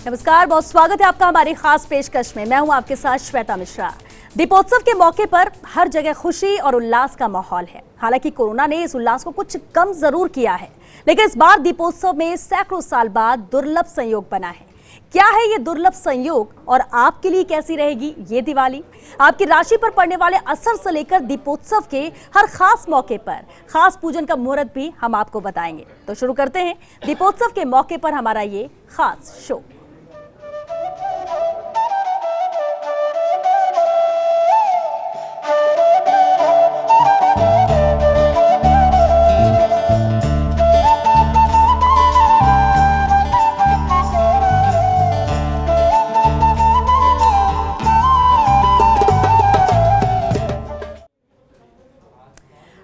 नमस्कार, बहुत स्वागत है आपका हमारी खास पेशकश में। मैं हूं आपके साथ श्वेता मिश्रा। दीपोत्सव के मौके पर हर जगह खुशी और उल्लास का माहौल है। हालांकि कोरोना ने इस उल्लास को कुछ कम जरूर किया है, लेकिन इस बार दीपोत्सव में सैकड़ों साल बाद दुर्लभ संयोग बना है। क्या है ये दुर्लभ संयोग और आपके लिए कैसी रहेगी ये दिवाली? आपकी राशि पर पड़ने वाले असर से लेकर दीपोत्सव के हर खास मौके पर खास पूजन का मुहूर्त भी हम आपको बताएंगे। तो शुरू करते हैं दीपोत्सव के मौके पर हमारा ये खास शो।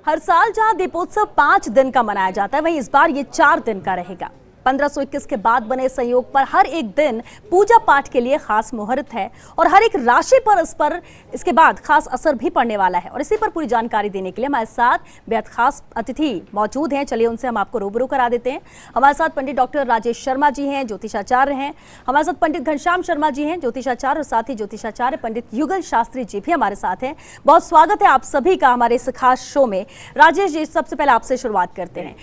हर साल जहां दीपोत्सव 5 दिन का मनाया जाता है, वहीं इस बार ये 4 दिन का रहेगा। 1521 के बाद बने संयोग पर हर एक दिन पूजा पाठ के लिए खास मुहूर्त है और हर एक राशि पर इसके बाद खास असर भी पड़ने वाला है। और इसी पर पूरी जानकारी देने के लिए हमारे साथ बेहद खास अतिथि मौजूद हैं। चलिए उनसे हम आपको रूबरू करा देते हैं। हमारे साथ पंडित डॉक्टर राजेश शर्मा जी हैं, ज्योतिषाचार्य हैं। हमारे साथ पंडित घनश्याम शर्मा जी हैं, ज्योतिषाचार्य, और साथ ही ज्योतिषाचार्य पंडित युगल शास्त्री जी भी हमारे साथ हैं। बहुत स्वागत है आप सभी का हमारे इस खास शो में। राजेश जी, सबसे पहले आपसे शुरुआत करते हैं।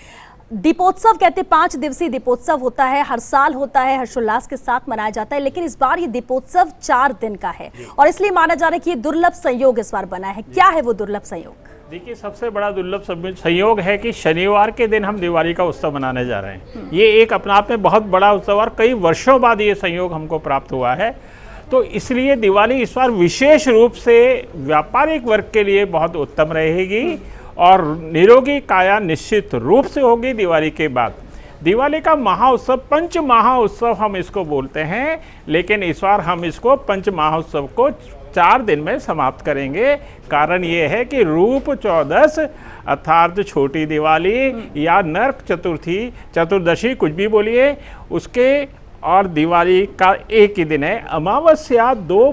दीपोत्सव कहते 5 दिवसीय दीपोत्सव होता है, हर साल होता है, हर्षोल्लास के साथ मनाया जाता है, लेकिन इस बार ये दीपोत्सव 4 दिन का है और इसलिए माना जा रहा है कि ये दुर्लभ संयोग इस बार बना है। क्या है वो दुर्लभ संयोग? देखिए, सबसे बड़ा दुर्लभ संयोग है कि शनिवार के दिन हम दिवाली का उत्सव मनाने जा रहे हैं। ये एक अपने आप में बहुत बड़ा उत्सव और कई वर्षों बाद ये संयोग हमको प्राप्त हुआ है। तो इसलिए दिवाली इस बार विशेष रूप से व्यापारिक वर्ग के लिए बहुत उत्तम रहेगी और निरोगी काया निश्चित रूप से होगी दिवाली के बाद। दिवाली का महाउत्सव, पंच महाउत्सव हम इसको बोलते हैं, लेकिन इस बार हम इसको पंच महाउत्सव को 4 दिन में समाप्त करेंगे। कारण ये है कि रूप चौदस अर्थात छोटी दिवाली या नरक चतुर्थी, चतुर्दशी, कुछ भी बोलिए, उसके और दिवाली का एक ही दिन है। अमावस्या 2:02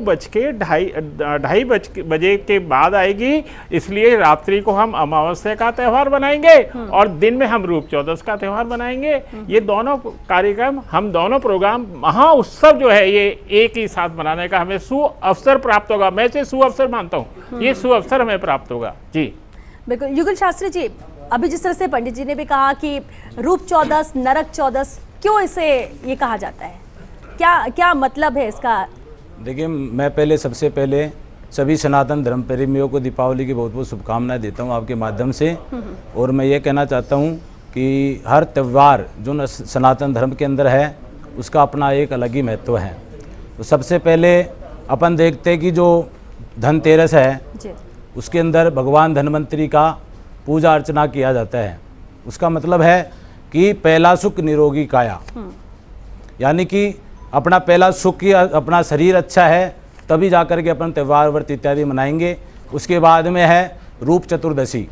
बजे के बाद आएगी, इसलिए रात्रि को हम अमावस्या का त्यौहार बनाएंगे और दिन में हम रूप चौदस का त्यौहार बनाएंगे। ये दोनों कार्यक्रम, हम दोनों प्रोग्राम, महाउत्सव जो है ये एक ही साथ मनाने का हमें सुअवसर प्राप्त होगा। मैं इसे सुअवसर मानता हूँ, ये सुअवसर हमें प्राप्त होगा। जी बिल्कुल। युगल शास्त्री जी, अभी जिस तरह से पंडित जी ने भी कहा कि रूप चौदस, नरक चौदस, क्यों इसे ये कहा जाता है? क्या मतलब है इसका? देखिए, मैं सबसे पहले सभी सनातन धर्म प्रेमियों को दीपावली की बहुत बहुत शुभकामनाएं देता हूं आपके माध्यम से। और मैं ये कहना चाहता हूं कि हर त्यौहार जो सनातन धर्म के अंदर है उसका अपना एक अलग ही महत्व है। तो सबसे पहले अपन देखते हैं कि जो धनतेरस है उसके अंदर भगवान धन्वंतरी का पूजा अर्चना किया जाता है। उसका मतलब है कि पहला सुख निरोगी काया, यानी कि अपना पहला सुख की अपना शरीर अच्छा है तभी जाकर के अपन त्यौहार व्रत इत्यादि मनाएंगे। उसके बाद में है रूप चतुर्दशी।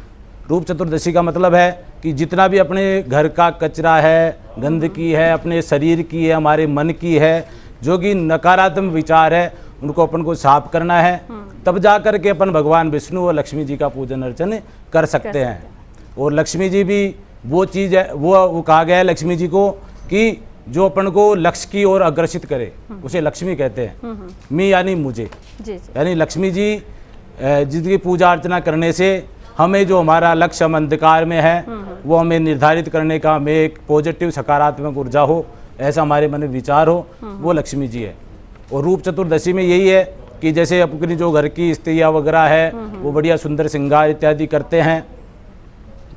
रूप चतुर्दशी का मतलब है कि जितना भी अपने घर का कचरा है, गंदगी है, अपने शरीर की है, हमारे मन की है, जो कि नकारात्मक विचार है, उनको अपन को साफ करना है। तब जा कर के अपन भगवान विष्णु और लक्ष्मी जी का पूजन अर्चन कर सकते हैं। और लक्ष्मी जी भी वो चीज़ है, वो कहा गया है लक्ष्मी जी को कि जो अपन को लक्ष्य की ओर अग्रसित करे उसे लक्ष्मी कहते हैं। मी यानी मुझे, यानी लक्ष्मी जी जिसकी पूजा अर्चना करने से हमें जो हमारा लक्ष्य हम अंधकार में है वो हमें निर्धारित करने का, हमें एक पॉजिटिव सकारात्मक ऊर्जा हो, ऐसा हमारे मन में विचार हो, वो लक्ष्मी जी है। और रूप चतुर्दशी में यही है कि जैसे अपनी जो घर की स्त्रियाँ वगैरह है वो बढ़िया सुंदर श्रृंगार इत्यादि करते हैं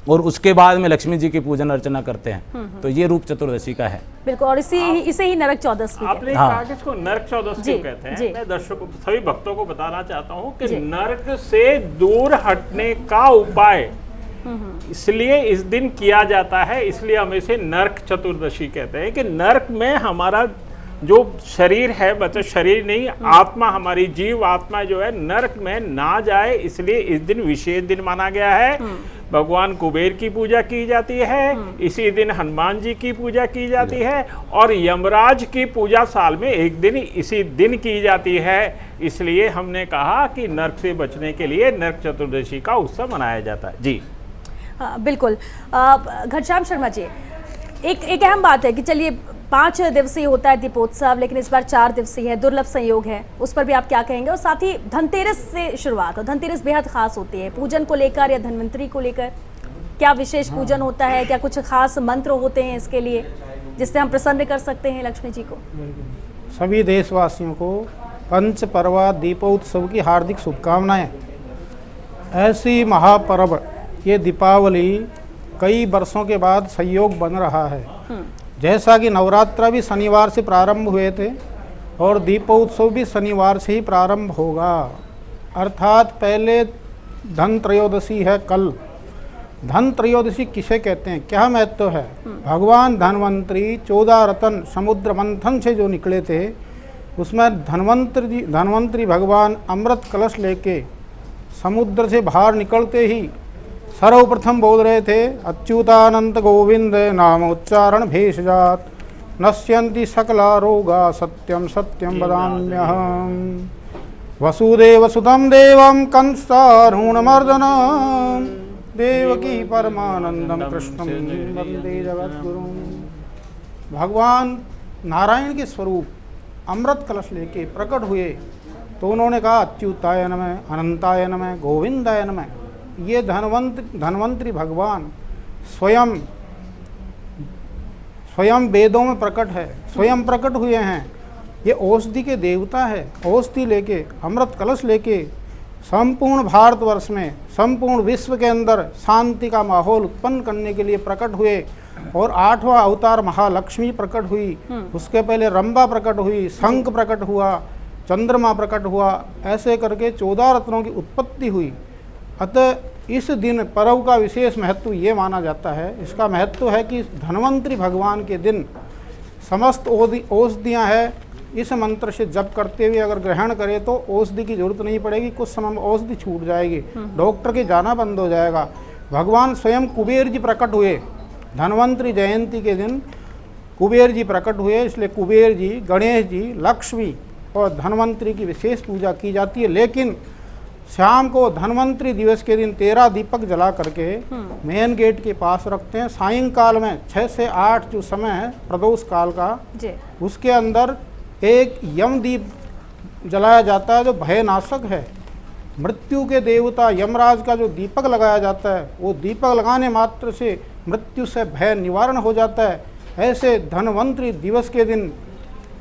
और उसके बाद में लक्ष्मी जी की पूजन अर्चना करते हैं। तो ये रूप चतुर्दशी का है। बिल्कुल। और इसे ही नरक चौदस भी आपने कहा कि इसको नरक चौदस क्यों कहते हैं? मैं दर्शकों, सभी भक्तों को बताना चाहता हूँ कि नरक से दूर हटने का उपाय इसलिए इस दिन किया जाता है, इसलिए हम इसे नरक चतुर्दशी कहते हैं कि नरक में हमारा जो शरीर है, बच्चा शरीर नहीं, आत्मा, हमारी जीव आत्मा जो है नरक में ना जाए, इसलिए इस दिन विशेष दिन माना गया है। भगवान कुबेर की पूजा की जाती है, इसी दिन हनुमान जी की पूजा की जाती है और यमराज की पूजा साल में एक दिन इसी दिन की जाती है। इसलिए हमने कहा कि नरक से बचने के लिए नरक चतुर्दशी का उत्सव मनाया जाता है। जी बिल्कुल। घनश्याम शर्मा जी, एक अहम बात है कि चलिए 5 दिवसीय होता है दीपोत्सव, लेकिन इस बार 4 दिवसीय है, दुर्लभ संयोग है, उस पर भी आप क्या कहेंगे? और साथ ही धनतेरस से शुरुआत, और धनतेरस बेहद खास होती है, पूजन को लेकर या धन्वंतरी को लेकर क्या विशेष पूजन होता है? क्या कुछ खास मंत्र होते हैं इसके लिए जिससे हम प्रसन्न कर सकते हैं लक्ष्मी जी को? सभी देशवासियों को पंच पर्वा दीपोत्सव की हार्दिक शुभकामनाएं। ऐसी महापर्व ये दीपावली कई वर्षों के बाद संयोग बन रहा है। जैसा कि नवरात्रा भी शनिवार से प्रारंभ हुए थे और दीपोत्सव भी शनिवार से ही प्रारंभ होगा, अर्थात पहले धन त्रयोदशी है कल। धन त्रयोदशी किसे कहते हैं, क्या महत्व है? भगवान धन्वंतरी 14 रतन समुद्र मंथन से जो निकले थे, उसमें धन्वंतरी भगवान अमृत कलश लेके समुद्र से बाहर निकलते ही सर्वप्रथम बोल रहे थे, अच्युतानंत गोविंद नाम उच्चारण भेषजात नश्यन्ति सकला रोगा सत्यम सत्यम वदाम्यहम्। वसुदेव सुतं देवं कंसारूणमर्दनम् देवकी परमानंदम कृष्णम वंदे जगद्गुरुम। भगवान नारायण के स्वरूप अमृत कलश लेके प्रकट हुए तो उन्होंने कहा, अच्युताय नमः, अनंताय नमः, गोविंदाय नमः। ये धन्वंतरी भगवान स्वयं वेदों में प्रकट है, स्वयं प्रकट हुए हैं। ये औषधि के देवता है। औषधि लेके, अमृत कलश लेके संपूर्ण भारतवर्ष में, संपूर्ण विश्व के अंदर शांति का माहौल उत्पन्न करने के लिए प्रकट हुए। और 8वां अवतार महालक्ष्मी प्रकट हुई, उसके पहले रंभा प्रकट हुई, शंख प्रकट हुआ, चंद्रमा प्रकट हुआ, ऐसे करके 14 रत्नों की उत्पत्ति हुई। अतः इस दिन पर्व का विशेष महत्व ये माना जाता है। इसका महत्व है कि धन्वंतरी भगवान के दिन समस्त औषधियाँ हैं, इस मंत्र से जप करते हुए अगर ग्रहण करें तो औषधि की जरूरत नहीं पड़ेगी, कुछ समय में औषधि छूट जाएगी, डॉक्टर के जाना बंद हो जाएगा। भगवान स्वयं कुबेर जी प्रकट हुए धन्वंतरी जयंती के दिन, कुबेर जी प्रकट हुए, इसलिए कुबेर जी, गणेश जी, लक्ष्मी और धन्वंतरी की विशेष पूजा की जाती है। लेकिन शाम को धन्वंतरी दिवस के दिन 13 दीपक जला करके मेन गेट के पास रखते हैं। सायंकाल में 6 से 8 जो समय है प्रदोष काल का, उसके अंदर एक यमदीप जलाया जाता है जो भयनाशक है। मृत्यु के देवता यमराज का जो दीपक लगाया जाता है, वो दीपक लगाने मात्र से मृत्यु से भय निवारण हो जाता है। ऐसे धन्वंतरी दिवस के दिन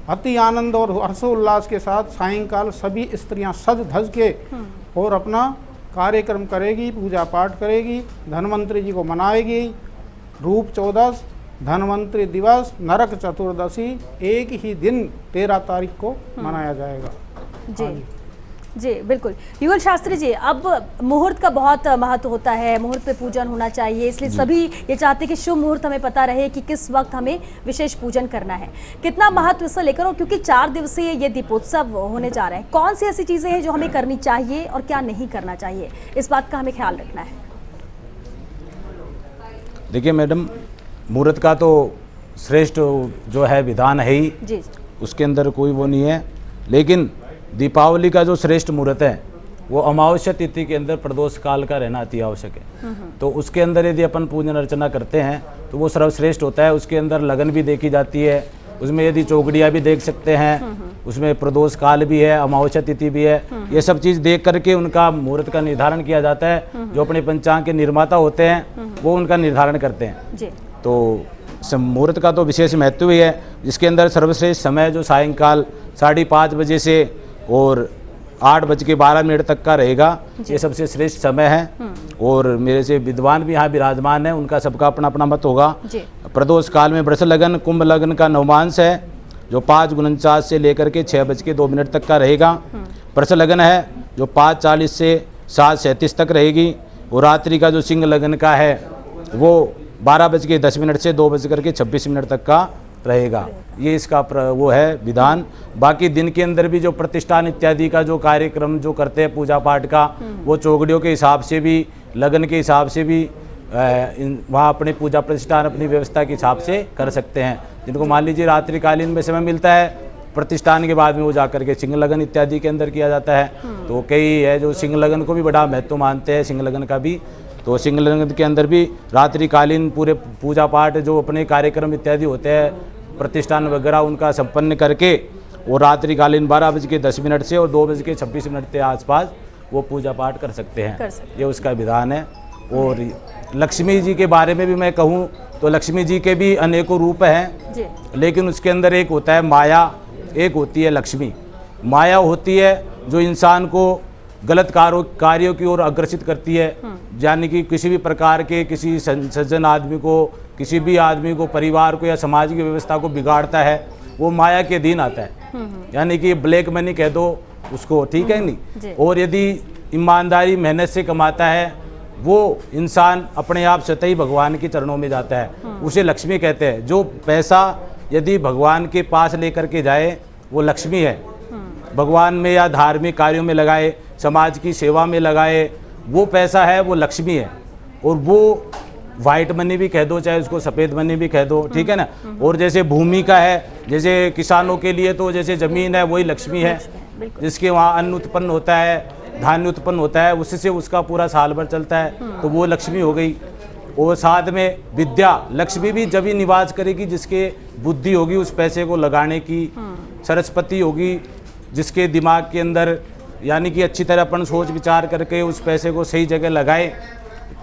अति आनंद और हर्षोल्लास के साथ सायंकाल सभी स्त्रियां सज धज के और अपना कार्यक्रम करेगी, पूजा पाठ करेगी, धन्वंतरी जी को मनाएगी। रूप चौदस, धन्वंतरी दिवस, नरक चतुर्दशी एक ही दिन 13 तारीख को मनाया जाएगा। जी जी बिल्कुल। युगल शास्त्री जी, अब मुहूर्त का बहुत महत्व होता है, मुहूर्त पे पूजन होना चाहिए, इसलिए सभी ये चाहते हैं कि शुभ मुहूर्त हमें पता रहे कि किस वक्त हमें विशेष पूजन करना है। कितना महत्व इससे लेकर, और क्योंकि 4 दिवसीय ये दीपोत्सव होने जा रहे हैं, कौन सी ऐसी चीज़ें हैं जो हमें करनी चाहिए और क्या नहीं करना चाहिए, इस बात का हमें ख्याल रखना है? देखिए मैडम, मुहूर्त का तो श्रेष्ठ जो है विधान है ही जी, उसके अंदर कोई वो नहीं है। लेकिन दीपावली का जो श्रेष्ठ मुहूर्त है वो अमावस्या तिथि के अंदर प्रदोष काल का रहना अति आवश्यक है। तो उसके अंदर यदि अपन पूजन अर्चना करते हैं तो वो सर्वश्रेष्ठ होता है। उसके अंदर लगन भी देखी जाती है, उसमें यदि चौकड़ियाँ भी देख सकते हैं, उसमें प्रदोष काल भी है, अमावस्या तिथि भी है। ये सब चीज़ देख करके उनका मुहूर्त का निर्धारण किया जाता है। जो अपने पंचांग के निर्माता होते हैं वो उनका निर्धारण करते हैं। तो मुहूर्त का तो विशेष महत्व ही है, जिसके अंदर सर्वश्रेष्ठ समय जो सायंकाल 5:30 बजे से और 8:12 तक का रहेगा, ये सबसे श्रेष्ठ समय है। और मेरे से विद्वान भी यहाँ विराजमान है, उनका सबका अपना अपना मत होगा। प्रदोष काल में वृष लगन, कुंभ लगन का नवमांश है जो 5:49 से लेकर के 6:02 तक का रहेगा। वृष लगन है जो 5:40 से 7:37 तक रहेगी। और रात्रि का जो सिंह लगन का है वो 12:10 से 2:26 तक का रहेगा। ये इसका वो है विधान। बाकी दिन के अंदर भी जो प्रतिष्ठान इत्यादि का जो कार्यक्रम जो करते हैं पूजा पाठ का, वो चौकड़ियों के हिसाब से भी, लगन के हिसाब से भी वहाँ अपनी पूजा प्रतिष्ठान अपनी व्यवस्था के हिसाब से कर सकते हैं। जिनको मान लीजिए रात्रिकालीन में समय मिलता है, प्रतिष्ठान के बाद में वो जाकर के सिंह लगन इत्यादि के अंदर किया जाता है। तो कई है जो सिंह लगन को भी बड़ा महत्व मानते हैं, सिंह लगन का भी। तो सिंह लगन के अंदर भी रात्रिकालीन पूरे पूजा पाठ जो अपने कार्यक्रम इत्यादि होते हैं प्रतिष्ठान वगैरह उनका संपन्न करके और रात्रिकालीन 12:10 से और 2:26 के आसपास वो पूजा पाठ कर सकते हैं। ये उसका विधान है। और लक्ष्मी जी के बारे में भी मैं कहूँ तो लक्ष्मी जी के भी अनेकों रूप हैं जी। लेकिन उसके अंदर एक होता है माया, एक होती है लक्ष्मी। माया होती है जो इंसान को गलत कार्यों की ओर अग्रसित करती है, यानी कि किसी भी प्रकार के किसी सज्जन आदमी को, किसी भी आदमी को, परिवार को या समाज की व्यवस्था को बिगाड़ता है, वो माया के अधीन आता है। यानी कि ब्लैक मनी कह दो उसको, ठीक है नहीं। और यदि ईमानदारी मेहनत से कमाता है वो इंसान अपने आप स्वतः ही भगवान के चरणों में जाता है, उसे लक्ष्मी कहते हैं। जो पैसा यदि भगवान के पास लेकर के जाए वो लक्ष्मी है। भगवान में या धार्मिक कार्यों में लगाए, समाज की सेवा में लगाए, वो पैसा है, वो लक्ष्मी है। और वो वाइट मनी भी कह दो, चाहे उसको सफ़ेद मनी भी कह दो, ठीक है ना। और जैसे भूमि का है, जैसे किसानों के लिए तो जैसे ज़मीन है वही लक्ष्मी है, जिसके वहाँ अन्न उत्पन्न होता है, धान्य उत्पन्न होता है, उससे उसका पूरा साल भर चलता है, तो वो लक्ष्मी हो गई। और साथ में विद्या, लक्ष्मी भी जब ही निवास करेगी जिसके बुद्धि होगी उस पैसे को लगाने की। सरस्वती होगी जिसके दिमाग के अंदर यानी कि अच्छी तरह अपन सोच विचार करके उस पैसे को सही जगह लगाए,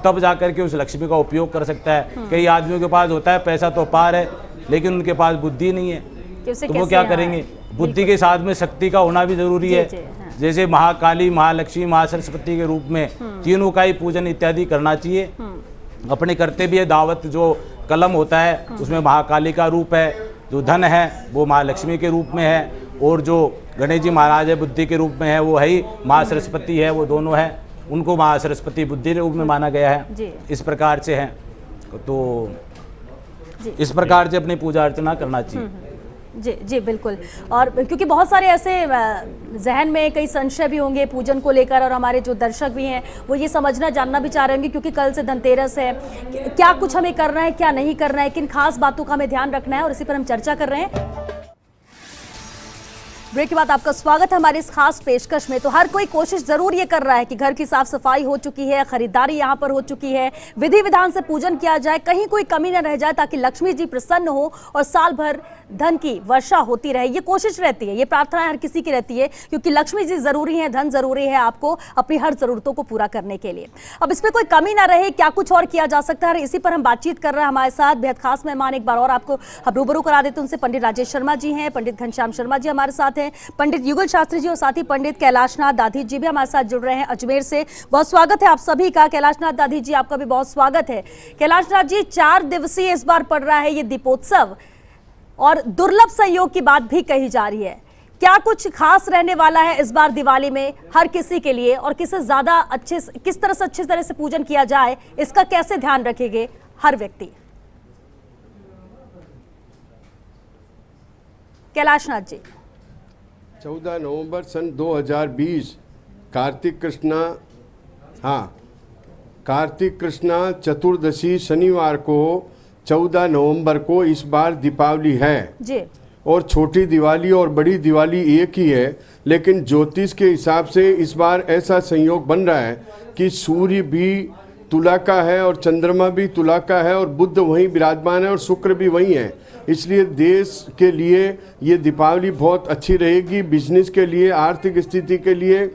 तब जा कर के उस लक्ष्मी का उपयोग कर सकता है। कई आदमियों के पास होता है पैसा तो पार है लेकिन उनके पास बुद्धि नहीं है, तो वो क्या करेंगे। बुद्धि के साथ में शक्ति का होना भी जरूरी है। जैसे महाकाली, महालक्ष्मी, महासरस्वती के रूप में तीनों का ही पूजन इत्यादि करना चाहिए। अपने करते भी है दावत, जो कलम होता है उसमें महाकाली का रूप है, जो धन है वो महालक्ष्मी के रूप में है, और जो गणेश जी महाराज है बुद्धि के रूप में है वो है ही महासरस्वती है, वो दोनों है, उनको महासरस्वती बुद्धि के रूप में माना गया है। इस प्रकार से हैं, तो इस प्रकार से अपनी पूजा अर्चना करना चाहिए। जी जी बिल्कुल। और क्योंकि बहुत सारे ऐसे जहन में कई संशय भी होंगे पूजन को लेकर, और हमारे जो दर्शक भी हैं वो ये समझना जानना भी चाह रहे होंगे क्योंकि कल से धनतेरस है, क्या कुछ हमें करना है, क्या नहीं करना है, किन खास बातों का हमें ध्यान रखना है, और इसी पर हम चर्चा कर रहे हैं। ब्रेक के बाद आपका स्वागत है हमारी इस खास पेशकश में। तो हर कोई कोशिश जरूर ये कर रहा है कि घर की साफ सफाई हो चुकी है, खरीदारी यहाँ पर हो चुकी है, विधि विधान से पूजन किया जाए, कहीं कोई कमी न रह जाए ताकि लक्ष्मी जी प्रसन्न हो और साल भर धन की वर्षा होती रहे। ये कोशिश रहती है, ये प्रार्थना हर किसी की रहती है, क्योंकि लक्ष्मी जी जरूरी है, धन जरूरी है आपको अपनी हर जरूरतों को पूरा करने के लिए। अब इसमें कोई कमी ना रहे, क्या कुछ और किया जा सकता है, इसी पर हम बातचीत कर रहे हैं। हमारे साथ बेहद खास मेहमान एक बार और आपको हम रूबरू करा देते हैं उनसे। पंडित राजेश शर्मा जी हैं, पंडित घनश्याम शर्मा जी हमारे साथ हैं, पंडित युगल शास्त्री जी और साथ ही पंडित कैलाशनाथ दाधी जी भी हमारे साथ जुड़ रहे हैं अजमेर से। बहुत स्वागत है आप सभी का। कैलाशनाथ दाधी जी आपका भी बहुत स्वागत है। कैलाशनाथ जी, 4 दिवसीय इस बार पड़ रहा है ये दीपोत्सव, और दुर्लभ संयोग की बात भी कही जा रही है। क्या कुछ खास रहने वाला है इस बार दिवाली में हर किसी के लिए, और किस तरह से अच्छी तरह से पूजन किया जाए, इसका कैसे ध्यान रखेंगे हर व्यक्ति? कैलाशनाथ जी। 14 नवंबर सन 2020 कार्तिक कृष्णा चतुर्दशी शनिवार को 14 नवंबर को इस बार दीपावली है जी। और छोटी दिवाली और बड़ी दिवाली एक ही है, लेकिन ज्योतिष के हिसाब से इस बार ऐसा संयोग बन रहा है कि सूर्य भी तुला का है और चंद्रमा भी तुला का है और बुध वहीं विराजमान है और शुक्र भी वहीं है। इसलिए देश के लिए ये दीपावली बहुत अच्छी रहेगी, बिजनेस के लिए, आर्थिक स्थिति के लिए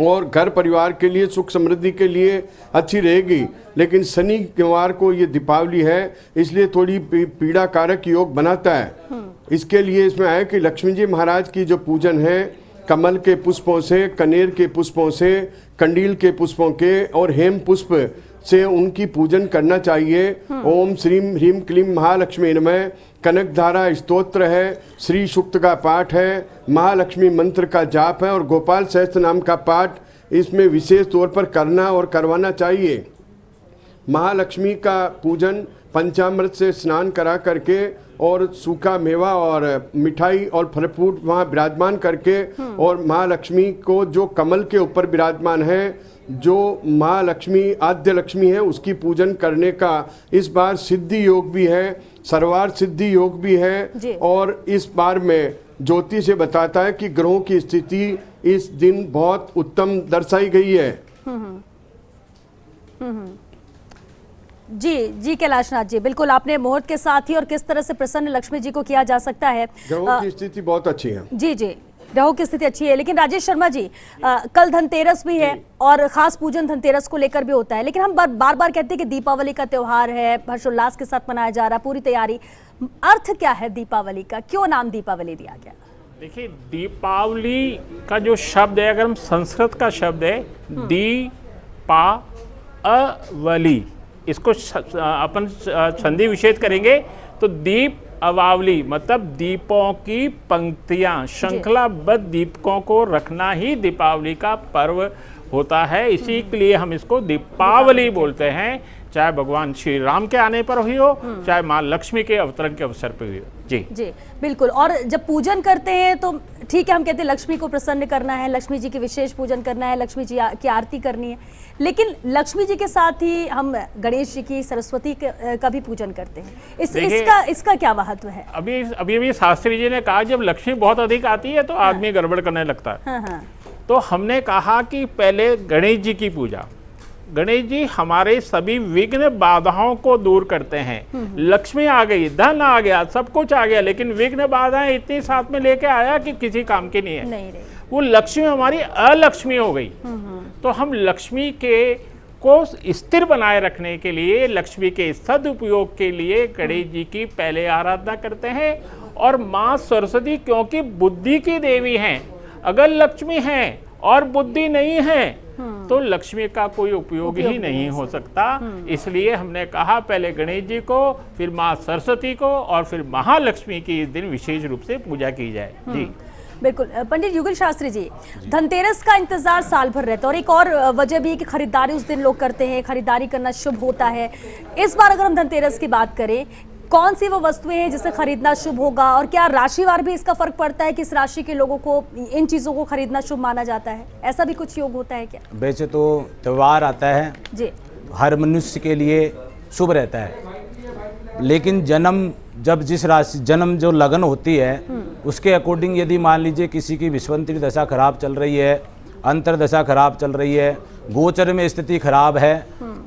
और घर परिवार के लिए, सुख समृद्धि के लिए अच्छी रहेगी। लेकिन शनिवार को ये दीपावली है, इसलिए थोड़ी पीड़ा कारक योग बनाता है। इसके लिए इसमें है कि लक्ष्मी जी महाराज की जो पूजन है कमल के पुष्पों से, कनेर के पुष्पों से, कंडील के पुष्पों के और हेम पुष्प से उनकी पूजन करना चाहिए। ओम श्रीम ह्रीम क्लीम महालक्ष्मी नमः कनकधारा स्तोत्र है, श्री सूक्त का पाठ है, महालक्ष्मी मंत्र का जाप है और गोपाल सहस्त्र नाम का पाठ इसमें विशेष तौर पर करना और करवाना चाहिए। महालक्ष्मी का पूजन पंचामृत से स्नान करा करके और सूखा मेवा और मिठाई और फल फ्रूट वहाँ विराजमान करके, और महालक्ष्मी को जो कमल के ऊपर विराजमान है, जो महालक्ष्मी आद्य लक्ष्मी है, उसकी पूजन करने का इस बार सिद्धि योग भी है, सर्वार सिद्धि योग भी है। और इस बार में ज्योतिष से बताता है कि ग्रहों की स्थिति इस दिन बहुत उत्तम दर्शाई गई है। जी कैलाशनाथ जी, बिल्कुल आपने मुहूर्त के साथ ही और किस तरह से प्रसन्न लक्ष्मी जी को किया जा सकता है। ग्रहों की स्थिति बहुत अच्छी है। जी ग्रहों की स्थिति अच्छी है, लेकिन राजेश शर्मा जी कल धनतेरस भी है और खास पूजन धनतेरस को लेकर भी होता है, लेकिन हम बार बार कहते हैं कि दीपावली का त्योहार है, हर्षोल्लास के साथ मनाया जा रहा है, पूरी तैयारी। अर्थ क्या है दीपावली का, क्यों नाम दीपावली दिया गया? देखिए, दीपावली का जो शब्द है, अगर हम संस्कृत का शब्द है दीपावली, इसको अपन संधि विच्छेद करेंगे तो दीप अवावली मतलब दीपों की पंक्तियां, श्रृंखलाबद्ध दीपकों को रखना ही दीपावली का पर्व होता है। इसी के लिए हम इसको दीपावली बोलते हैं, चाहे भगवान श्री राम के आने पर हुई हो, चाहे माँ लक्ष्मी के अवतरण के अवसर पर हुई हो। जी बिल्कुल। और जब पूजन करते हैं तो ठीक है, हम कहते हैं लक्ष्मी को प्रसन्न करना है, लक्ष्मी जी की विशेष पूजन करना है, लक्ष्मी जी की आरती करनी है, लेकिन लक्ष्मी जी के साथ ही हम गणेश जी की, सरस्वती का भी पूजन करते हैं। इसका क्या महत्व है? अभी शास्त्री जी ने कहा जब लक्ष्मी बहुत अधिक आती है तो आदमी गड़बड़ करने लगता है। तो हमने कहा कि पहले गणेश जी की पूजा, गणेश जी हमारे सभी विघ्न बाधाओं को दूर करते हैं। लक्ष्मी आ गई, धन आ गया, सब कुछ आ गया, लेकिन विघ्न बाधाएं इतनी साथ में लेके आया कि किसी काम की नहीं है। वो लक्ष्मी हमारी अलक्ष्मी हो गई। तो हम लक्ष्मी को स्थिर बनाए रखने के लिए, लक्ष्मी के सदुपयोग के लिए गणेश जी की पहले आराधना करते हैं। और माँ सरस्वती क्योंकि बुद्धि की देवी हैं, अगर लक्ष्मी है और बुद्धि नहीं है तो लक्ष्मी का कोई उपयोग ही नहीं हो सकता। इसलिए हमने कहा पहले गणेश जी को, फिर माँ सरस्वती को और फिर महालक्ष्मी की इस दिन विशेष रूप से पूजा की जाए। जी बिल्कुल। पंडित युगल शास्त्री जी, धनतेरस का इंतजार साल भर रहता है और एक और वजह भी है कि खरीदारी उस दिन लोग करते हैं, खरीदारी करना शुभ होता है। इस बार अगर हम धनतेरस की बात करें, कौन सी वो वस्तुएं हैं जिसे खरीदना शुभ होगा, और क्या राशिवार भी इसका फर्क पड़ता है कि इस राशि के लोगों को इन चीजों को खरीदना शुभ माना जाता है? ऐसा भी कुछ योग होता है क्या? वैसे तो त्योहार आता है जी, हर मनुष्य के लिए शुभ रहता है, लेकिन जन्म जो लगन होती है उसके अकॉर्डिंग यदि मान लीजिए किसी की विश्वंतरी दशा खराब चल रही है, अंतरदशा खराब चल रही है, गोचर में स्थिति खराब है,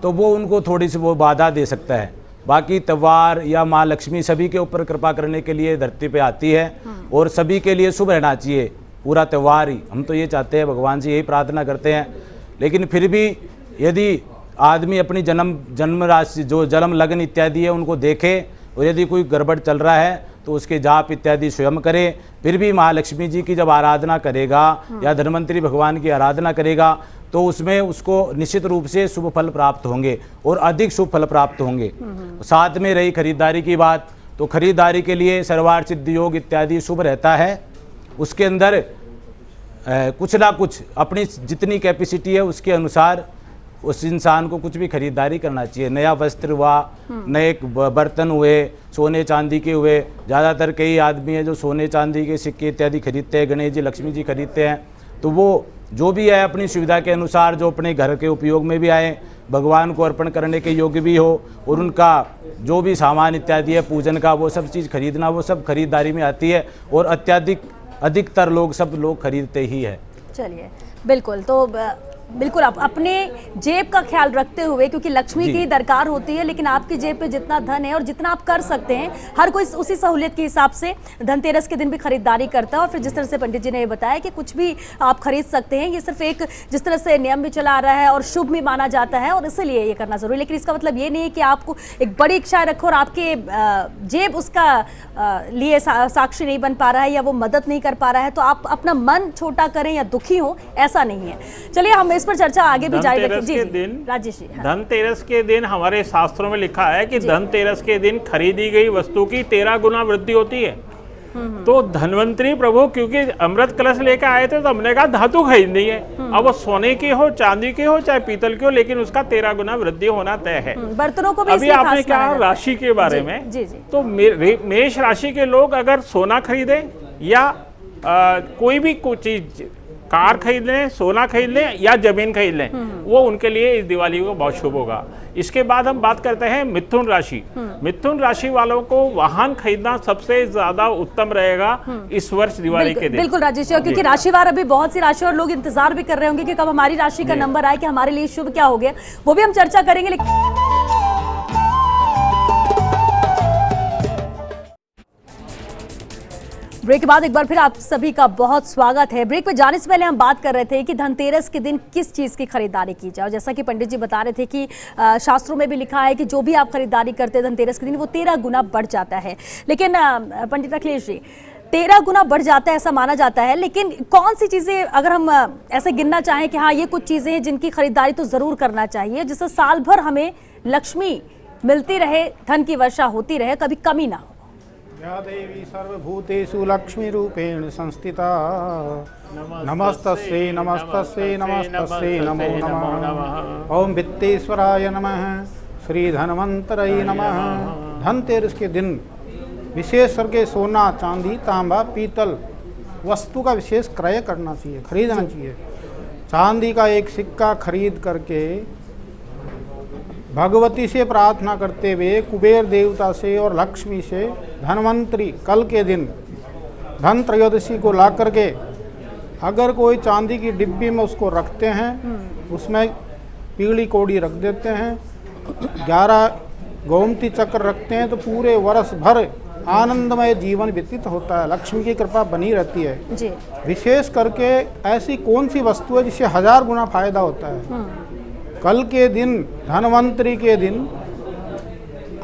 तो वो उनको थोड़ी सी वो बाधा दे सकता है। बाकी त्योहार या माँ लक्ष्मी सभी के ऊपर कृपा करने के लिए धरती पे आती है और सभी के लिए शुभ रहना चाहिए पूरा त्योहार ही। हम तो ये चाहते हैं, भगवान से यही प्रार्थना करते हैं। लेकिन फिर भी यदि आदमी अपनी जन्म राशि जो जन्म लगन इत्यादि है उनको देखे और यदि कोई गड़बड़ चल रहा है तो उसके जाप इत्यादि स्वयं करे। फिर भी महालक्ष्मी जी की जब आराधना करेगा या धन्वंतरी भगवान की आराधना करेगा तो उसमें उसको निश्चित रूप से शुभ फल प्राप्त होंगे और अधिक शुभ फल प्राप्त होंगे। साथ में रही खरीदारी की बात, तो खरीदारी के लिए सर्वार्थ सिद्धि योग इत्यादि शुभ रहता है। उसके अंदर कुछ ना कुछ अपनी जितनी कैपेसिटी है उसके अनुसार उस इंसान को कुछ भी खरीदारी करना चाहिए। नया वस्त्र हुआ, नए बर्तन हुए, सोने चांदी के हुए। ज़्यादातर कई आदमी हैं जो सोने चांदी के सिक्के इत्यादि खरीदते हैं, गणेश जी लक्ष्मी जी खरीदते हैं। तो वो जो भी है अपनी सुविधा के अनुसार जो अपने घर के उपयोग में भी आए, भगवान को अर्पण करने के योग्य भी हो, और उनका जो भी सामान इत्यादि है पूजन का वो सब चीज़ खरीदना, वो सब खरीदारी में आती है और अधिकतर लोग सब लोग खरीदते ही है। चलिए बिल्कुल, तो बिल्कुल आप अपने जेब का ख्याल रखते हुए, क्योंकि लक्ष्मी की दरकार होती है, लेकिन आपकी जेब पे जितना धन है और जितना आप कर सकते हैं, हर कोई उसी सहूलियत के हिसाब से धनतेरस के दिन भी खरीदारी करता है। और फिर जिस तरह से पंडित जी ने ये बताया कि कुछ भी आप खरीद सकते हैं, ये सिर्फ एक जिस तरह से नियम भी चला आ रहा है और शुभ भी माना जाता है और इसीलिए ये करना जरूरी। लेकिन इसका मतलब ये नहीं है कि आपको एक बड़ी इच्छा रखो और आपके जेब उसका लिए साक्षी नहीं बन पा रहा है या वो मदद नहीं कर पा रहा है तो आप अपना मन छोटा करें या दुखी हो, ऐसा नहीं है। चलिए हम इस पर चर्चा आगे भी जारी रखेंगे। राजेश जी, धनतेरस के दिन हमारे शास्त्रों में लिखा है कि धनतेरस के दिन खरीदी गई वस्तु की 13 गुना वृद्धि होती है। तो धनवंतरी प्रभु क्योंकि अमृत कलश लेकर आए थे तो हमने कहा धातु खरीदनी है। अब वो सोने की हो, चांदी की हो, चाहे पीतल की हो, लेकिन उसका 13 गुना वृद्धि होना तय है। बर्तनों को भी अभी आपने कहा राशि के बारे में, तो मेष राशि के लोग अगर सोना खरीदे या कोई भी कुछ चीज, कार खरीद लें, सोना खरीद लें या जमीन खरीद लें, वो उनके लिए इस दिवाली को बहुत शुभ होगा। इसके बाद हम बात करते हैं मिथुन राशि। मिथुन राशि वालों को वाहन खरीदना सबसे ज्यादा उत्तम रहेगा इस वर्ष दिवाली के दिन। बिल्कुल राजेश जी, क्योंकि राशिवार अभी बहुत सी राशि और लोग इंतजार भी कर रहे होंगे कि कब हमारी राशि का नंबर आए कि हमारे लिए शुभ क्या हो गया, वो भी हम चर्चा करेंगे। ब्रेक के बाद एक बार फिर आप सभी का बहुत स्वागत है। ब्रेक पे जाने से पहले हम बात कर रहे थे कि धनतेरस के दिन किस चीज़ की खरीदारी की जाए। जैसा कि पंडित जी बता रहे थे कि शास्त्रों में भी लिखा है कि जो भी आप खरीदारी करते हैं धनतेरस के दिन वो 13 गुना बढ़ जाता है। लेकिन पंडित अखिलेश जी, 13 गुना बढ़ जाता है ऐसा माना जाता है, लेकिन कौन सी चीज़ें अगर हम ऐसे गिनना चाहें कि हाँ ये कुछ चीज़ें हैं जिनकी खरीदारी तो ज़रूर करना चाहिए, जिससे साल भर हमें लक्ष्मी मिलती रहे, धन की वर्षा होती रहे, कभी कमी ना हो। या देवी सर्वभूतेषु लक्ष्मी रूपेण संस्थिता नमस्तस्यै नमस्तस्यै नमस्तस्यै नमो नमः। ओम वित्तेश्वराय नमः, श्री धनवंतरय नमः। धनतेरस के दिन विशेष करके सोना, चांदी, तांबा, पीतल वस्तु का विशेष क्रय करना चाहिए, खरीदना चाहिए। चांदी का एक सिक्का खरीद करके भगवती से प्रार्थना करते हुए कुबेर देवता से और लक्ष्मी से धनवंतरी कल के दिन धन त्रयोदशी को ला करके अगर कोई चांदी की डिब्बी में उसको रखते हैं, उसमें पीली कौड़ी रख देते हैं, 11 गोमती चक्र रखते हैं, तो पूरे वर्ष भर आनंदमय जीवन व्यतीत होता है, लक्ष्मी की कृपा बनी रहती है जी। विशेष करके ऐसी कौन सी वस्तु है जिससे 1000 गुना फायदा होता है। कल के दिन धनवंतरी के दिन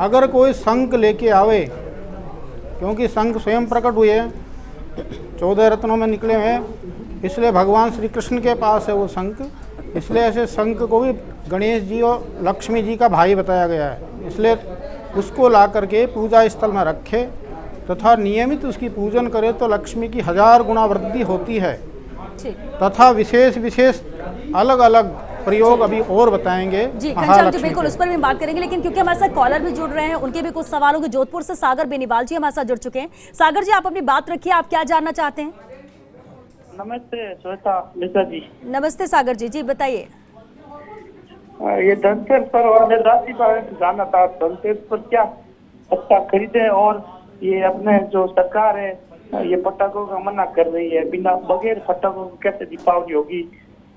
अगर कोई शंख लेके आवे, क्योंकि शंख स्वयं प्रकट हुए 14 रत्नों में निकले हैं, इसलिए भगवान श्री कृष्ण के पास है वो शंख, इसलिए ऐसे शंख को भी गणेश जी और लक्ष्मी जी का भाई बताया गया है। इसलिए उसको ला करके पूजा स्थल में रखे तथा नियमित उसकी पूजन करे तो लक्ष्मी की 1000 गुना वृद्धि होती है। तथा विशेष विशेष अलग अलग प्रयोग अभी और बताएंगे जी घनश्याम जी, बिल्कुल उस पर भी बात करेंगे, लेकिन क्योंकि हमारे साथ कॉलर भी जुड़ रहे हैं, उनके भी कुछ सवालों के जोधपुर से सागर बेनीवाल जी हमारे साथ जुड़ चुके हैं। सागर जी, आप अपनी बात रखिए, आप क्या जानना चाहते हैं? नमस्ते श्वेता मिश्रा जी। नमस्ते सागर जी, जी बताइए। ये धनतेरस पर और राशि पर जानना था, धनतेरस पर क्या अच्छा खरीदे, और ये अपने जो सरकार है ये पटाखों का मना कर रही है, बिना बगैर पटाखों कैसे दीपावली होगी।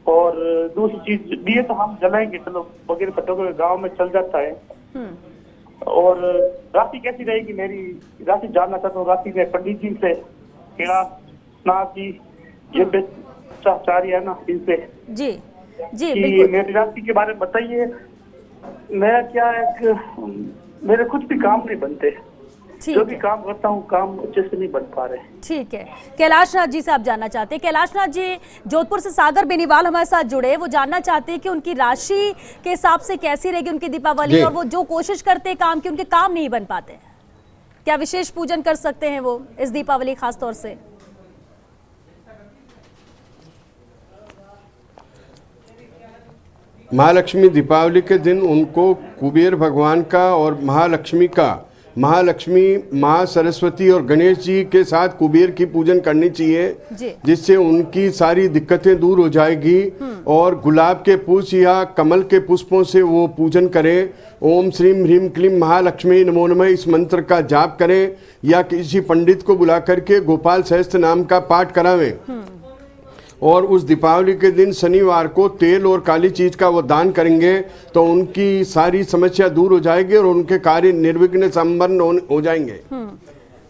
और दूसरी चीज, दिए तो हम जलाएंगे, चलो बगैर पटाखों गांव में चल जाता है। और राशि कैसी रहेगी, मेरी राशि जानना चाहता हूँ। राशि में पंडित जी से नाथ जी ये बेचाचार्य है ना, इनसे जी जी बिल्कुल मेरी राशि के बारे में बताइए। मैं क्या मेरे कुछ भी काम नहीं बनते, जो भी काम करता हूँ काम अच्छे से नहीं बन पा रहे। ठीक है, कैलाश नाथ जी से आप जानना चाहते हैं। कैलाश नाथ जी जोधपुर से सागर बेनीवाल हमारे साथ जुड़े, वो जानना चाहते हैं कि उनकी राशि के हिसाब से कैसी रहेगी उनकी दीपावली, और वो जो कोशिश करते हैं काम की, उनके काम नहीं बन पाते, क्या विशेष पूजन कर सकते हैं वो इस दीपावली खास तौर से? महालक्ष्मी दीपावली के दिन उनको कुबेर भगवान का और महालक्ष्मी का, महालक्ष्मी, माँ सरस्वती और गणेश जी के साथ कुबेर की पूजन करनी चाहिए, जिससे उनकी सारी दिक्कतें दूर हो जाएगी। और गुलाब के पुष्प या कमल के पुष्पों से वो पूजन करें। ओम श्रीम ह्रीम क्लीम महालक्ष्मी नमो नमः इस मंत्र का जाप करें, या किसी पंडित को बुला करके गोपाल सहस्त्र नाम का पाठ करावें। और उस दीपावली के दिन शनिवार को तेल और काली चीज का वो दान करेंगे तो उनकी सारी समस्या दूर हो जाएगी और उनके कार्य निर्विघ्न संपन्न हो जाएंगे।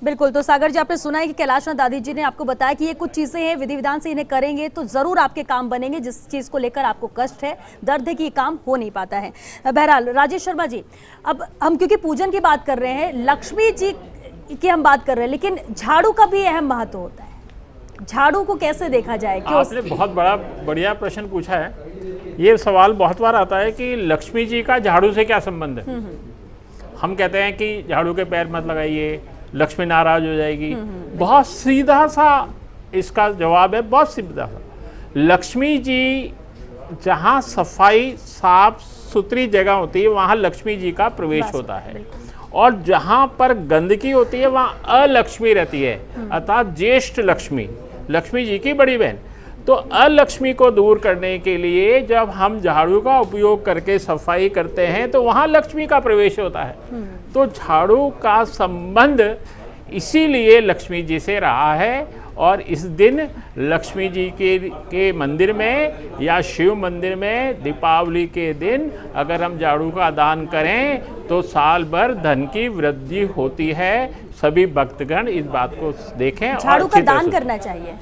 बिल्कुल, तो सागर जी आपने सुना है कि कैलाश नाथ दादी जी ने आपको बताया कि ये कुछ चीजें हैं, विधि विधान से इन्हें करेंगे तो जरूर आपके काम बनेंगे। जिस चीज को लेकर आपको कष्ट है, दर्द है कि ये काम हो नहीं पाता है। बहरहाल राजेश शर्मा जी, अब हम क्योंकि पूजन की बात कर रहे हैं, लक्ष्मी जी की हम बात कर रहे हैं, लेकिन झाड़ू का भी अहम महत्व होता है। झाड़ू को कैसे देखा जाए? आपने बहुत बढ़िया प्रश्न पूछा है। ये सवाल बहुत बार आता है कि लक्ष्मी जी का झाड़ू से क्या संबंध है। हम कहते हैं कि झाड़ू के पैर मत लगाइए, लक्ष्मी नाराज हो जाएगी। बहुत सीधा सा इसका जवाब है, बहुत सीधा सा। लक्ष्मी जी जहाँ सफाई साफ सुथरी जगह होती है वहाँ लक्ष्मी जी का प्रवेश होता है, और जहाँ पर गंदगी होती है वहाँ अलक्ष्मी रहती है, अर्थात ज्येष्ठ लक्ष्मी, लक्ष्मी जी की बड़ी बहन। तो अलक्ष्मी को दूर करने के लिए जब हम झाड़ू का उपयोग करके सफाई करते हैं तो वहाँ लक्ष्मी का प्रवेश होता है। तो झाड़ू का संबंध इसीलिए लक्ष्मी जी से रहा है, और इस दिन लक्ष्मी जी के मंदिर में या शिव मंदिर में दीपावली के दिन अगर हम झाड़ू का दान करें तो साल भर धन की वृद्धि होती है। सभी भक्तगण इस बात को देखें और झाड़ू का अच्छी तरह दान से- करना चाहिए,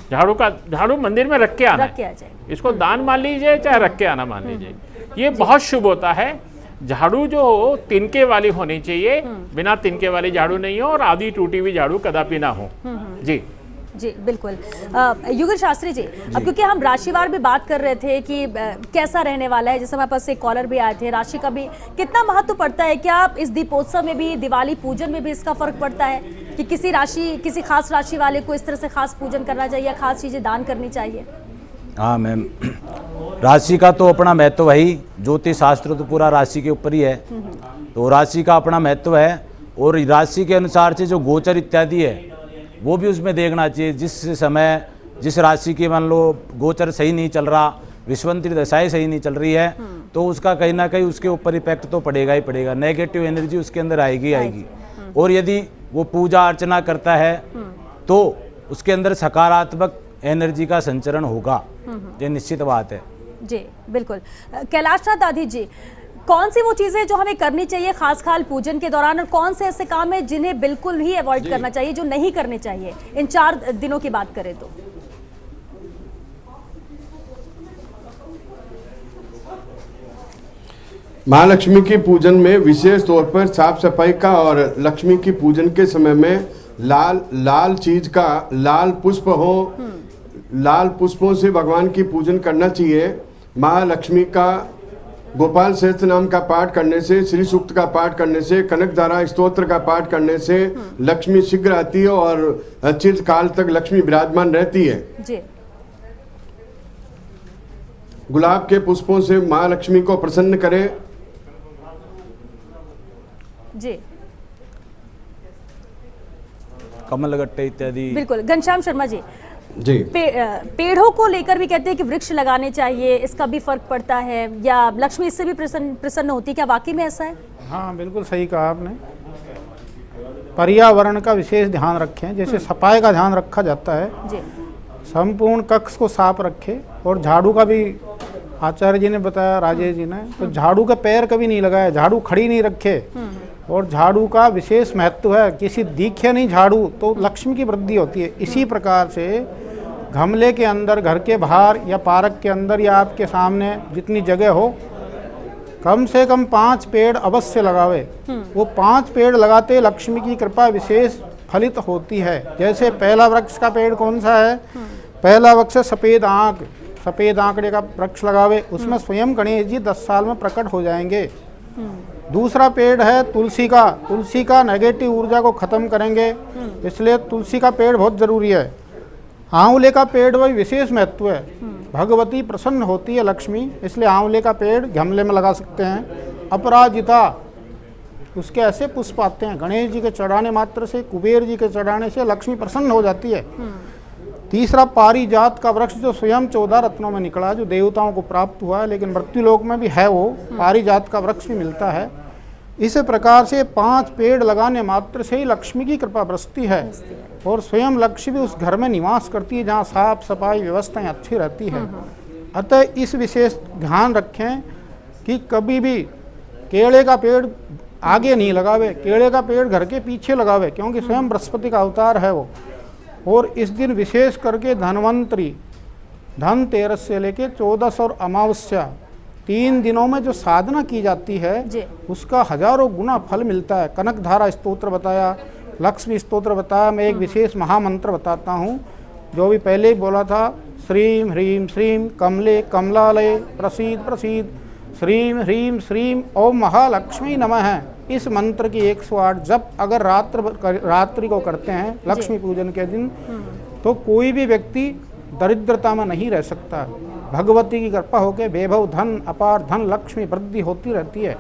झाड़ू मंदिर में रख के आना रख के आ है। जाए। इसको दान मान लीजिए चाहे रख के आना मान लीजिए, ये बहुत शुभ होता है। झाड़ू जो हो तिनके वाली होनी चाहिए, बिना तिनके वाली झाड़ू नहीं हो और आधी टूटी हुई झाड़ू कदापि ना हो। जी जी बिल्कुल। युगल शास्त्री जी, अब क्योंकि हम राशिवार भी बात कर रहे थे कि कैसा रहने वाला है, जैसे हमारे पास एक कॉलर भी आए थे, राशि का भी कितना महत्व पड़ता है? क्या इस दीपोत्सव में भी, दिवाली पूजन में भी इसका फर्क पड़ता है कि किसी खास राशि वाले को इस तरह से खास पूजन करना चाहिए या खास चीजें दान करनी चाहिए? हाँ मैम, राशि का तो अपना महत्व है ही, ज्योतिष शास्त्र तो पूरा राशि के ऊपर ही है, तो राशि का अपना महत्व है। और राशि के अनुसार से जो गोचर इत्यादि है वो भी उसमें देखना चाहिए। जिस समय जिस राशि की मान लो गोचर सही नहीं चल रहा, विश्वंतरी दशाएं सही नहीं चल रही है, तो उसका कहीं ना कहीं उसके ऊपर इफेक्ट तो पड़ेगा ही पड़ेगा, नेगेटिव एनर्जी उसके अंदर आएगी आएगी। और यदि वो पूजा अर्चना करता है तो उसके अंदर सकारात्मक एनर्जी का संचरण होगा, ये निश्चित बात है। जी बिल्कुल। कैलाशनाथ दादी जी, कौन सी वो चीजें जो हमें करनी चाहिए खास पूजन के दौरान, और कौन से ऐसे काम है जिन्हें बिल्कुल ही अवॉइड करना चाहिए, जो नहीं करने चाहिए इन 4 दिनों की बात करें तो? महालक्ष्मी की पूजन में विशेष तौर पर साफ सफाई का और लक्ष्मी की पूजन के समय में लाल चीज का, लाल पुष्प हो, लाल पुष्पों से भगवान की पूजन करना चाहिए। महालक्ष्मी का गोपाल सहस्त्र नाम का पाठ करने से, श्री सूक्त का पाठ करने से, कनकधारा स्तोत्र का पाठ करने से लक्ष्मी शीघ्र आती है और चिर काल तक लक्ष्मी विराजमान रहती है। जी। गुलाब के पुष्पों से महालक्ष्मी को प्रसन्न करें। जी कमलगट्टे इत्यादि। बिल्कुल। घनश्याम शर्मा जी, जी पेड़ों को लेकर भी कहते हैं कि वृक्ष लगाने चाहिए, इसका भी फर्क पड़ता है, या लक्ष्मी इससे भी प्रसन्न होती है, क्या वाकई में ऐसा है? हाँ बिल्कुल सही कहा आपने। पर्यावरण का विशेष ध्यान रखें, जैसे सफाई का ध्यान रखा जाता है, जी। संपूर्ण कक्ष को साफ रखें। और झाड़ू का भी आचार्य जी ने बताया, राजेश जी ने, तो झाड़ू का पैर कभी नहीं लगाया, झाड़ू खड़ी नहीं रखे। और झाड़ू का विशेष महत्व है, किसी दिखे नहीं झाड़ू तो लक्ष्मी की वृद्धि होती है। इसी प्रकार से गमले के अंदर, घर के बाहर या पार्क के अंदर या आपके सामने जितनी जगह हो, कम से कम 5 पेड़ अवश्य लगावे। वो 5 पेड़ लगाते लक्ष्मी की कृपा विशेष फलित होती है। जैसे पहला वृक्ष का पेड़ कौन सा है? पहला वृक्ष सफ़ेद आंक, सफ़ेद आंकड़े का वृक्ष लगावे, उसमें स्वयं गणेश जी 10 साल में प्रकट हो जाएंगे। दूसरा पेड़ है तुलसी का, तुलसी का नेगेटिव ऊर्जा को खत्म करेंगे, इसलिए तुलसी का पेड़ बहुत जरूरी है। आंवले का पेड़ वही विशेष महत्व है, भगवती प्रसन्न होती है लक्ष्मी, इसलिए आंवले का पेड़ गमले में लगा सकते हैं। अपराजिता, उसके ऐसे पुष्प आते हैं, गणेश जी के चढ़ाने मात्र से, कुबेर जी के चढ़ाने से लक्ष्मी प्रसन्न हो जाती है। तीसरा पारिजात का वृक्ष, जो स्वयं 14 रत्नों में निकला, जो देवताओं को प्राप्त हुआ है, लेकिन मृत्युलोक में भी है, वो पारिजात का वृक्ष भी मिलता है। इस प्रकार से 5 पेड़ लगाने मात्र से ही लक्ष्मी की कृपा बरसती है, और स्वयं लक्ष्मी उस घर में निवास करती है जहाँ साफ सफाई व्यवस्थाएं अच्छी रहती है। अतः इस विशेष ध्यान रखें कि कभी भी केले का पेड़ आगे नहीं लगावे, केले का पेड़ घर के पीछे लगावे, क्योंकि स्वयं बृहस्पति का अवतार है वो। और इस दिन विशेष करके धनवंतरी, धनतेरस से लेके 14 और अमावस्या 3 दिनों में जो साधना की जाती है, उसका हजारों गुना फल मिलता है। कनकधारा स्तोत्र बताया, लक्ष्मी स्तोत्र बताया, मैं एक विशेष महामंत्र बताता हूँ, जो भी पहले ही बोला था। श्रीम ह्रीम श्रीम कमले कमलालय प्रसीद प्रसीद, श्रीम ह्रीम श्रीम ओम महालक्ष्मी नमः है। इस मंत्र की 108 जप अगर रात्रि को करते हैं लक्ष्मी पूजन के दिन, तो कोई भी व्यक्ति दरिद्रता में नहीं रह सकता। भगवती की कृपा होकर वैभव, धन, अपार धन, लक्ष्मी वृद्धि होती रहती है,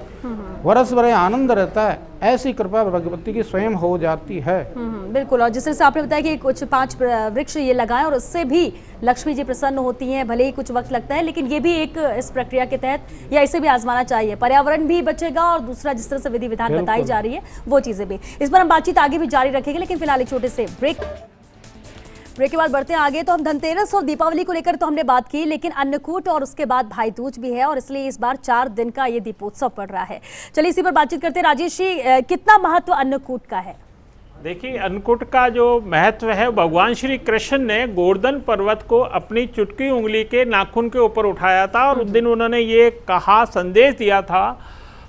वर्ष भर आनंद रहता है। ऐसी कृपा भगवती की स्वयं हो जाती है। बिल्कुल। और जिस तरह से आपने बताया कि कुछ 5 वृक्ष ये लगाएं और उससे भी लक्ष्मी जी प्रसन्न होती हैं, भले ही कुछ वक्त लगता है, लेकिन ये भी एक इस प्रक्रिया के तहत या इसे भी आजमाना चाहिए। पर्यावरण भी बचेगा और दूसरा जिस तरह से विधि विधान बताई जा रही है वो चीजें भी। इस पर हम बातचीत आगे भी जारी रखेंगे, लेकिन फिलहाल एक छोटे से ब्रेक। ब्रेक के बाद बढ़ते हैं आगे। तो हम धनतेरस और दीपावली को लेकर तो हमने बात की, लेकिन अन्नकूट और उसके बाद भाई दूज भी है और इसलिए इस बार 4 दिन का ये दीपोत्सव पड़ रहा है। चलिए इसी पर बातचीत करते हैं। राजेश जी, कितना महत्व अन्नकूट का है? देखिए, अन्नकूट का जो महत्व है, भगवान श्री कृष्ण ने गोवर्धन पर्वत को अपनी चुटकी उंगली के नाखून के ऊपर उठाया था और उस दिन उन्होंने ये कहा, संदेश दिया था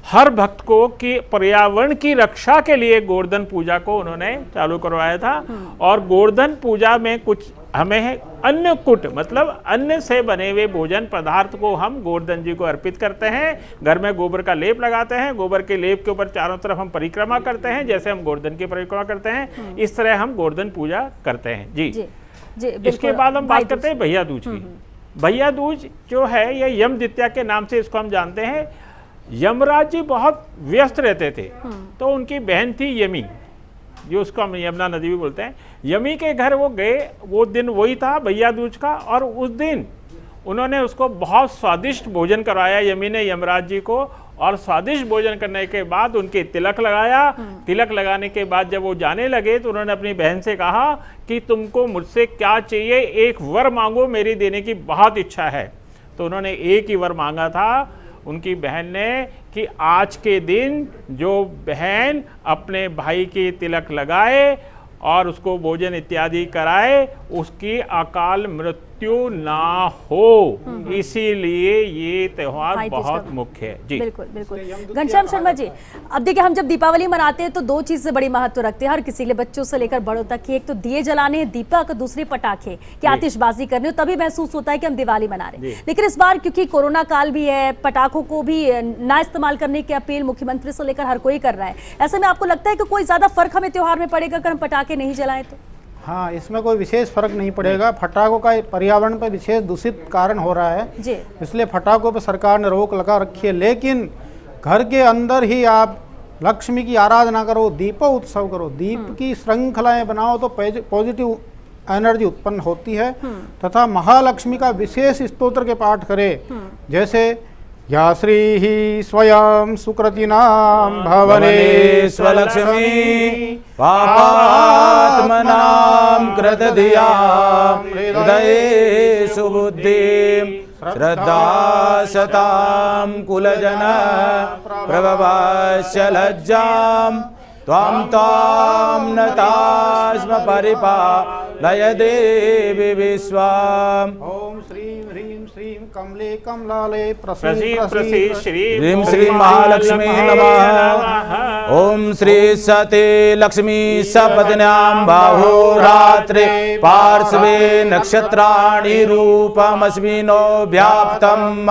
हर भक्त को कि पर्यावरण की रक्षा के लिए गोवर्धन पूजा को उन्होंने चालू करवाया था। और गोवर्धन पूजा में कुछ हमें अन्नकूट मतलब अन्न से बने हुए भोजन पदार्थ को हम गोवर्धन जी को अर्पित करते हैं। घर में गोबर का लेप लगाते हैं, गोबर के लेप के ऊपर चारों तरफ हम परिक्रमा करते हैं, जैसे हम गोवर्धन की परिक्रमा करते हैं, इस तरह हम गोवर्धन पूजा करते हैं। जी जी, इसके बाद हम बात करते हैं भैया दूज की। भैया दूज जो है ये यम द्वितीया के नाम से इसको हम जानते हैं। यमराज जी बहुत व्यस्त रहते थे, तो उनकी बहन थी यमी, जो उसको हम यमुना नदी भी बोलते हैं। यमी के घर वो गए, वो दिन वही था भैया दूज का, और उस दिन उन्होंने उसको बहुत स्वादिष्ट भोजन कराया यमी ने यमराज जी को। और स्वादिष्ट भोजन करने के बाद उनके तिलक लगाया। तिलक लगाने के बाद जब वो जाने लगे तो उन्होंने अपनी बहन से कहा कि तुमको मुझसे क्या चाहिए, एक वर मांगो, मेरी देने की बहुत इच्छा है। तो उन्होंने एक ही वर मांगा था उनकी बहन ने कि आज के दिन जो बहन अपने भाई की तिलक लगाए और उसको भोजन इत्यादि कराए, उसकी अकाल मृत्यु ना हो, इसीलिए ये त्योहार बहुत मुख्य है। जी बिल्कुल बिल्कुल। घनश्याम शर्मा जी, अब देखिए हम जब दीपावली मनाते हैं तो 2 चीज से बड़ी महत्व रखते हैं हर किसी के लिए, बच्चों से लेकर बड़ों तक की। एक तो दिए जलाने, दीपक, दूसरी पटाखे की आतिशबाजी करने, तभी महसूस होता है कि हम दिवाली मना रहे हैं। लेकिन इस बार क्योंकि कोरोना काल भी है, पटाखों को भी ना इस्तेमाल करने की अपील मुख्यमंत्री से लेकर हर कोई कर रहा है। ऐसे में आपको लगता है कि कोई ज्यादा फर्क हमें त्योहार में पड़ेगा अगर हम पटाखे नहीं जलाएं तो? हाँ, इसमें कोई विशेष फर्क नहीं पड़ेगा। फटाखों का पर्यावरण पर विशेष दूषित कारण हो रहा है जी, इसलिए फटाखों पर सरकार ने रोक लगा रखी है। लेकिन घर के अंदर ही आप लक्ष्मी की आराधना करो, दीपोत्सव करो, दीप की श्रृंखलाएं बनाओ तो पॉजिटिव एनर्जी उत्पन्न होती है। तथा महालक्ष्मी का विशेष स्तोत्र के पाठ करें, जैसे या श्री ही स्वयं सुकृतिनां भवने स्वलक्ष्मी पापात्मनां कृतधियां हृदये सुबुद्धिं श्रद्धा सतां कुलजन प्रभवस्य लज्जां त्वां तां नतास्म परिपालय देवी विश्वाम्। ओम श्रीं ह्रीं श्रीं कमले कमलालये प्रसीद प्रसीद श्री ह्रीं श्री महालक्ष्मी नमः। ओम श्री सते लक्ष्मी सपत्न्यां बाहुरात्रे पार्श्वे नक्षत्राणि रूपमस्मिनो व्याप्तम्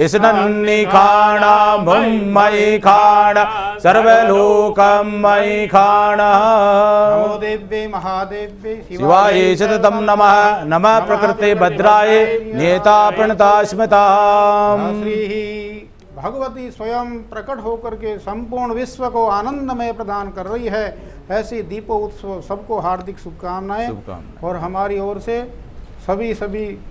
स्नन्निखाणा मयि खाण सर्वलोकं मयि खाण। नमो देव्ये महादेव्ये शिवाय सततं नमः। नमः प्रकृते भद्राय नेता प्रणतास्मताम्। श्री भगवती स्वयं प्रकट होकर के संपूर्ण विश्व को आनंदमय प्रदान कर रही है। ऐसी दीपोत्सव सबको हार्दिक शुभकामनाएं और हमारी ओर से सभी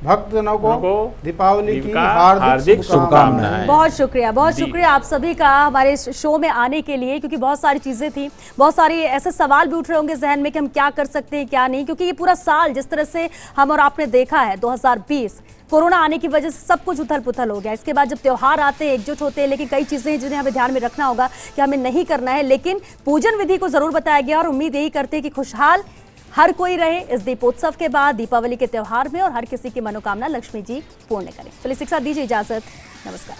भक्तजनों को दीपावली की हार्दिक शुभकामनाएं। बहुत शुक्रिया आप सभी का हमारे शो में आने के लिए, क्योंकि बहुत सारी चीज़ें थी, बहुत सारे ऐसे सवाल भी उठ रहे होंगे जहन में कि हम क्या कर सकते हैं क्या नहीं, क्योंकि ये पूरा साल जिस तरह से हम और आपने देखा है 2020 कोरोना आने की वजह से सब कुछ उथल पुथल हो गया। इसके बाद जब त्यौहार आते हैं एकजुट होते हैं, लेकिन कई चीज़ें हैं जिन्हें हमें ध्यान में रखना होगा कि हमें नहीं करना है, लेकिन पूजन विधि को जरूर बताया गया और उम्मीद यही करते हैं कि खुशहाल हर कोई रहे इस दीपोत्सव के बाद, दीपावली के त्यौहार में, और हर किसी की मनोकामना लक्ष्मी जी पूर्ण करें। चलिए शिक्षा दीजिए इजाजत, नमस्कार।